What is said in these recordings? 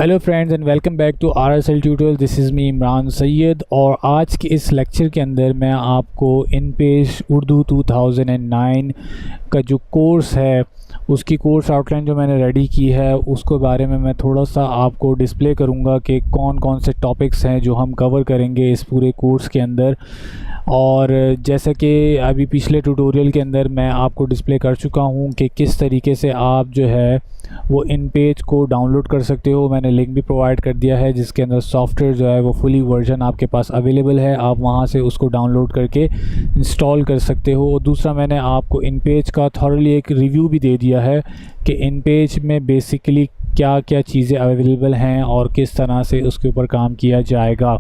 Hello friends and welcome back to RSL tutorial. This is me Imran Syed और आज के इस लेक्चर के अंदर मैं आपको InPage उर्दू 2009 का जो कोर्स है उसकी कोर्स आउटलाइन जो मैंने रेडी की है उसके बारे में मैं थोड़ा सा आपको डिस्प्ले करूंगा कि कौन कौन से टॉपिक्स हैं जो हम कवर करेंगे इस पूरे कोर्स के अंदर। और जैसे कि अभी पिछले ट्यूटोरियल के अंदर मैं आपको डिस्प्ले कर चुका हूं कि किस तरीके से आप जो है वो InPage को डाउनलोड कर सकते हो। मैंने लिंक भी प्रोवाइड कर दिया है जिसके अंदर सॉफ्टवेयर जो है वो फुली वर्जन आपके पास अवेलेबल है, आप वहां से उसको डाउनलोड करके इंस्टॉल कर सकते हो। और दूसरा मैंने आपको InPage का थॉरली एक रिव्यू भी दे दिया है कि InPage में बेसिकली क्या क्या चीज़ें अवेलेबल हैं और किस तरह से उसके ऊपर काम किया जाएगा।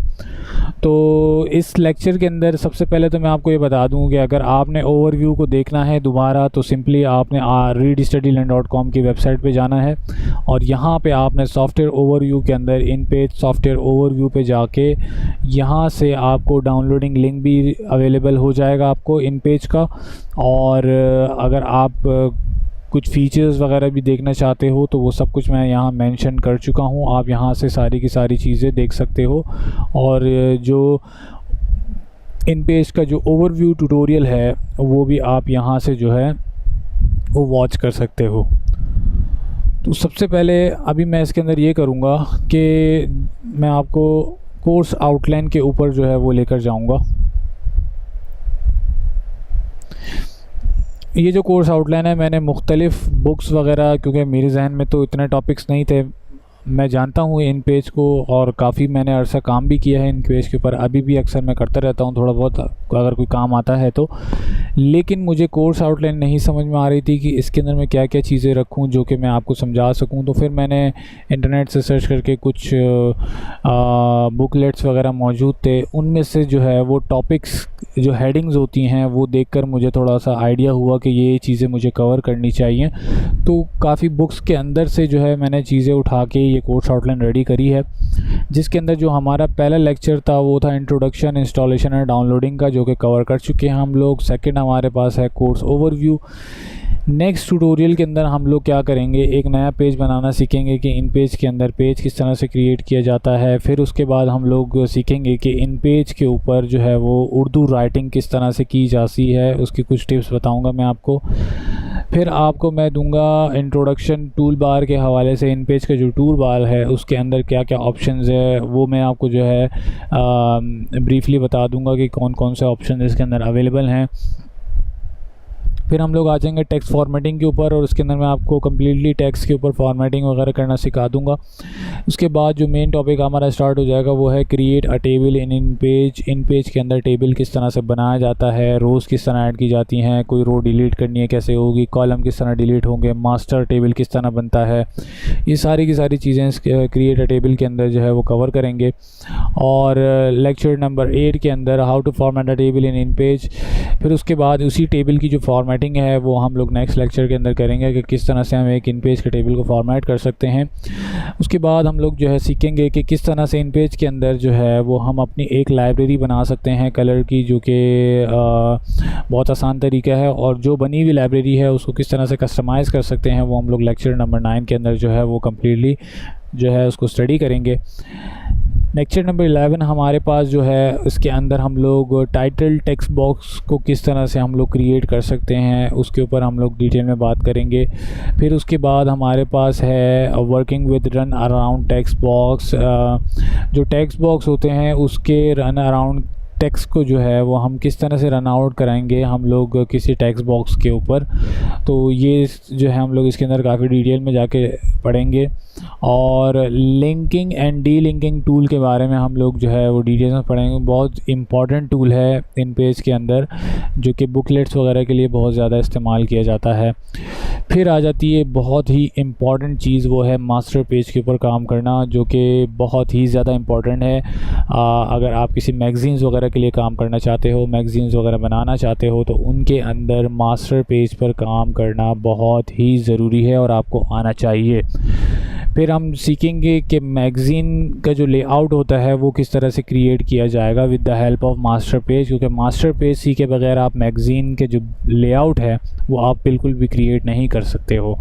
तो इस लेक्चर के अंदर सबसे पहले तो मैं आपको ये बता दूं कि अगर आपने ओवरव्यू को देखना है दोबारा तो सिंपली आपने readstudylearn.com की वेबसाइट पे जाना है और यहाँ पे आपने सॉफ्टवेयर ओवरव्यू के अंदर InPage सॉफ्टवेयर ओवरव्यू पे जाके यहाँ से आपको डाउनलोडिंग लिंक भी अवेलेबल हो जाएगा आपको InPage का। और अगर आप कुछ फीचर्स वगैरह भी देखना चाहते हो तो वो सब कुछ मैं यहाँ मेंशन कर चुका हूँ, आप यहाँ से सारी की सारी चीज़ें देख सकते हो। और जो InPage का जो ओवरव्यू ट्यूटोरियल है वो भी आप यहाँ से जो है वो वॉच कर सकते हो। तो सबसे पहले अभी मैं इसके अंदर ये करूँगा कि मैं आपको कोर्स आउटलाइन के ऊपर जो है वो लेकर जाऊँगा। ये जो कोर्स आउटलाइन है मैंने मुख्तलिफ़ बुक्स वगैरह, क्योंकि मेरे जहन में तो इतने टॉपिक्स नहीं थे, मैं जानता हूँ InPage को और काफ़ी मैंने अरसा काम भी किया है InPage के ऊपर, अभी भी अक्सर मैं करता रहता हूँ थोड़ा बहुत अगर कोई काम आता है तो। लेकिन मुझे कोर्स आउटलाइन नहीं समझ में आ रही थी कि इसके अंदर मैं क्या क्या चीज़ें रखूँ जो कि मैं आपको समझा सकूँ। तो फिर मैंने इंटरनेट से सर्च करके कुछ बुकलेट्स वगैरह मौजूद थे, उनमें से जो है वो टॉपिक्स जो हेडिंग्स होती हैं वो देखकर मुझे थोड़ा सा आइडिया हुआ कि ये चीज़ें मुझे कवर करनी चाहिए। तो काफ़ी बुक्स के अंदर से जो है मैंने चीज़ें उठा के ये कोर्स आउटलाइन रेडी करी है, जिसके अंदर जो हमारा पहला लेक्चर था वो था इंट्रोडक्शन, इंस्टॉलेशन और डाउनलोडिंग का, जो कि कवर कर चुके हैं हम लोग। सेकंड हमारे पास है कोर्स ओवरव्यू। नेक्स्ट ट्यूटोरियल के अंदर हम लोग क्या करेंगे, एक नया पेज बनाना सीखेंगे कि InPage के अंदर पेज किस तरह से क्रिएट किया जाता है। फिर उसके बाद हम लोग सीखेंगे कि InPage के ऊपर जो है वो उर्दू राइटिंग किस तरह से की जाती है, उसकी कुछ टिप्स बताऊंगा मैं आपको। फिर आपको मैं दूंगा इंट्रोडक्शन टूल बार के हवाले से InPage का जो टूल बार है उसके अंदर क्या क्या ऑप्शंस है वो मैं आपको जो है ब्रीफली बता दूंगा कि कौन कौन से ऑप्शन इसके अंदर अवेलेबल हैं। फिर हम लोग आ जाएंगे टेक्स्ट फॉर्मेटिंग के ऊपर और उसके अंदर मैं आपको कम्प्लीटली टेक्स्ट के ऊपर फॉर्मेटिंग वगैरह करना सिखा दूंगा। उसके बाद जो मेन टॉपिक हमारा स्टार्ट हो जाएगा वो है create a table in InPage के अंदर टेबल किस तरह से बनाया जाता है, रोज़ किस तरह ऐड की जाती हैं, कोई रो डिलीट करनी है कैसे होगी, कॉलम किस तरह डिलीट होंगे, मास्टर टेबल किस तरह बनता है, ये सारी की सारी चीज़ें क्रिएट अ टेबल के अंदर जो है वो कवर करेंगे। और लेक्चर नंबर 8 के अंदर how to format a table in InPage। फिर उसके बाद उसी टेबल की जो फॉर्मेटिंग है वो हम लोग नेक्स्ट लेक्चर के अंदर करेंगे कि किस तरह से हम एक InPage के टेबल को फॉर्मेट कर सकते हैं। उसके बाद हम लोग जो है सीखेंगे कि किस तरह से InPage के अंदर जो है वो हम अपनी एक लाइब्रेरी बना सकते हैं कलर की, जो कि बहुत आसान तरीका है। और जो बनी हुई लाइब्रेरी है उसको किस तरह से कस्टमाइज़ कर सकते हैं वो हम लोग लेक्चर नंबर 9 के अंदर जो है वो कम्प्लीटली जो है उसको स्टडी करेंगे। लेक्चर नंबर 11 हमारे पास जो है इसके अंदर हम लोग टाइटल टेक्स्ट बॉक्स को किस तरह से हम लोग क्रिएट कर सकते हैं उसके ऊपर हम लोग डिटेल में बात करेंगे। फिर उसके बाद हमारे पास है working with run around text box. जो टेक्स्ट बॉक्स होते हैं उसके रन अराउंड टेक्स्ट को जो है वो हम किस तरह से रन आउट कराएंगे हम लोग किसी टेक्स्ट बॉक्स के ऊपर। तो ये जो है हम लोग इसके अंदर काफ़ी डिटेल में जाके पढ़ेंगे। और linking and D linking tool के बारे में हम लोग जो है वो डिटेल्स में पढ़ेंगे। बहुत इम्पॉर्टेंट टूल है InPage के अंदर जो कि बुकलेट्स वगैरह के लिए बहुत ज़्यादा इस्तेमाल किया जाता है। फिर आ जाती है बहुत ही इम्पॉर्टेंट चीज़, वो है मास्टर पेज के ऊपर काम करना, जो कि बहुत ही ज़्यादा इम्पॉर्टेंट है। अगर आप किसी मैगज़ीन्स वगैरह के लिए काम करना चाहते हो, मैगज़ीन्स वगैरह बनाना चाहते हो, तो उनके अंदर मास्टर पेज पर काम करना बहुत ही ज़रूरी है और आपको आना चाहिए। फिर हम सीखेंगे कि मैगज़ीन का जो लेआउट होता है वो किस तरह से क्रिएट किया जाएगा with the help of master page, क्योंकि मास्टर पेज सीखे बगैर आप मैगज़ीन के जो लेआउट है वो आप बिल्कुल भी क्रिएट नहीं कर सकते हो।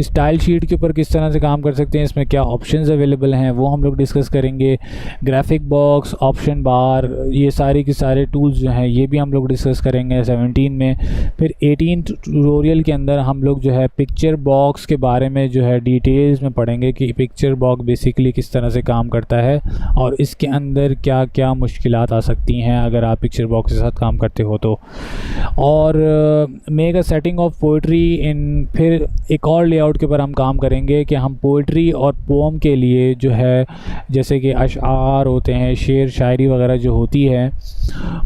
स्टाइल शीट के ऊपर किस तरह से काम कर सकते हैं, इसमें क्या ऑप्शंस अवेलेबल हैं वो हम लोग डिस्कस करेंगे। ग्राफिक बॉक्स, ऑप्शन बार, ये सारे के सारे टूल्स जो हैं ये भी हम लोग डिस्कस करेंगे 17 में। फिर 18 ट्यूटोरियल के अंदर हम लोग जो है पिक्चर बॉक्स के बारे में जो है डिटेल्स में पढ़ेंगे कि पिक्चर बॉक्स बेसिकली किस तरह से काम करता है और इसके अंदर क्या क्या मुश्किलात आ सकती हैं अगर आप पिक्चर बॉक्स के साथ काम करते हो तो। और make a setting of poetry in, फिर एक और लेआउट के ऊपर हम काम करेंगे कि हम पोइट्री और पोम के लिए जो है, जैसे कि अशआर होते हैं, शेर शायरी वगैरह जो होती है,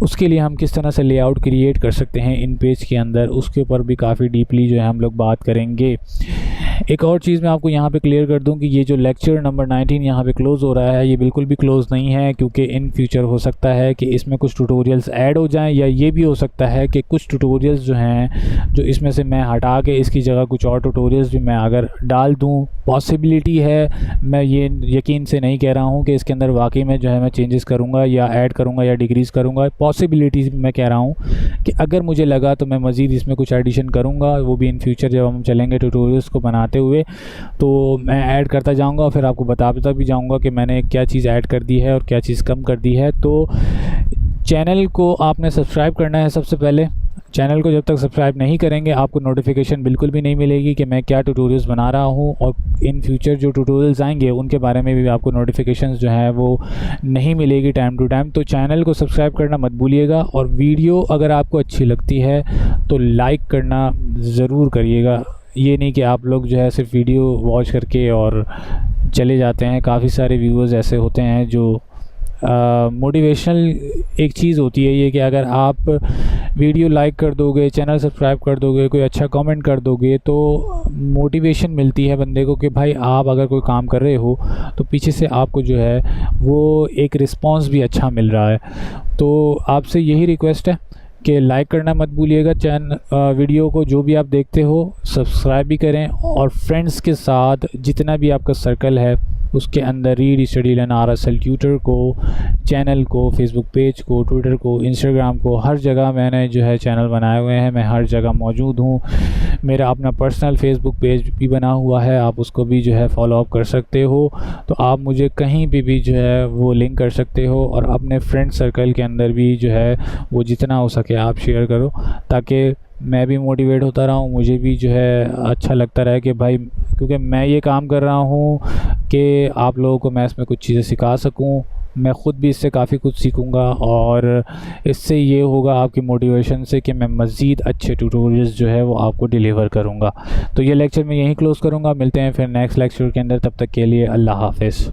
उसके लिए हम किस तरह से लेआउट क्रिएट कर सकते हैं इन पेज के अंदर, उसके ऊपर भी काफ़ी डीपली जो है हम लोग बात करेंगे। एक और चीज़ मैं आपको यहाँ पे क्लियर कर दूँ कि ये जो लेक्चर नंबर 19 यहाँ पे क्लोज़ हो रहा है, ये बिल्कुल भी क्लोज़ नहीं है, क्योंकि इन फ्यूचर हो सकता है कि इसमें कुछ ट्यूटोरियल्स ऐड हो जाएं, या ये भी हो सकता है कि कुछ ट्यूटोरियल्स जो हैं जो इसमें से मैं हटा के इसकी जगह कुछ और ट्यूटोरियल्स भी मैं अगर डाल दूँ, पॉसिबिलिटी है। मैं ये यकीन से नहीं कह रहा हूँ कि इसके अंदर वाकई में जो है मैं चेंजेस करूँगा या ऐड करूँगा या डिक्रीज़ करूँगा, पॉसिबिलिटीज़ मैं कह रहा हूँ कि अगर मुझे लगा तो मैं मज़ीद इसमें कुछ एडिशन करूँगा, वो भी इन फ्यूचर जब हम चलेंगे ट्यूटोरियल्स को बनाते हुए तो मैं ऐड करता जाऊँगा, फिर आपको बताता भी जाऊँगा कि मैंने क्या चीज़ ऐड कर दी है और क्या चीज़ कम कर दी है। तो चैनल को आपने सब्सक्राइब करना है सबसे पहले। चैनल को जब तक सब्सक्राइब नहीं करेंगे आपको नोटिफिकेशन बिल्कुल भी नहीं मिलेगी कि मैं क्या ट्यूटोरियल्स बना रहा हूं, और इन फ्यूचर जो ट्यूटोरियल्स आएंगे उनके बारे में भी आपको नोटिफिकेशंस जो है वो नहीं मिलेगी टाइम टू टाइम। तो चैनल को सब्सक्राइब करना मत भूलिएगा, और वीडियो अगर आपको अच्छी लगती है तो लाइक करना ज़रूर करिएगा। ये नहीं कि आप लोग जो है सिर्फ वीडियो वॉच करके और चले जाते हैं। काफ़ी सारे व्यूअर्स ऐसे होते हैं जो मोटिवेशनल एक चीज़ होती है ये कि अगर आप वीडियो लाइक कर दोगे, चैनल सब्सक्राइब कर दोगे, कोई अच्छा कमेंट कर दोगे, तो मोटिवेशन मिलती है बंदे को कि भाई आप अगर कोई काम कर रहे हो तो पीछे से आपको जो है वो एक रिस्पांस भी अच्छा मिल रहा है। तो आपसे यही रिक्वेस्ट है कि लाइक करना मत भूलिएगा, वीडियो को जो भी आप देखते हो सब्सक्राइब भी करें, और फ्रेंड्स के साथ जितना भी आपका सर्कल है उसके अंदर read study learn RSL tutor को, चैनल को, फेसबुक पेज को, ट्विटर को, इंस्टाग्राम को, हर जगह मैंने जो है चैनल बनाए हुए हैं, मैं हर जगह मौजूद हूँ। मेरा अपना पर्सनल फेसबुक पेज भी बना हुआ है, आप उसको भी जो है फॉलो अप कर सकते हो। तो आप मुझे कहीं भी जो है वो लिंक कर सकते हो, और अपने फ्रेंड सर्कल के अंदर भी जो है वो जितना हो सके आप शेयर करो, ताकि मैं भी मोटिवेट होता रहा हूँ, मुझे भी जो है अच्छा लगता रहे कि भाई, क्योंकि मैं ये काम कर रहा हूँ कि आप लोगों को मैं इसमें कुछ चीज़ें सिखा सकूँ। मैं ख़ुद भी इससे काफ़ी कुछ सीखूँगा, और इससे ये होगा आपकी मोटिवेशन से कि मैं मज़ीद अच्छे ट्यूटोरियल्स जो है वो आपको डिलीवर करूँगा। तो ये लेक्चर मैं यहीं क्लोज़ करूँगा, मिलते हैं फिर नेक्स्ट लेक्चर के अंदर, तब तक के लिए अल्लाह हाफ़िज़।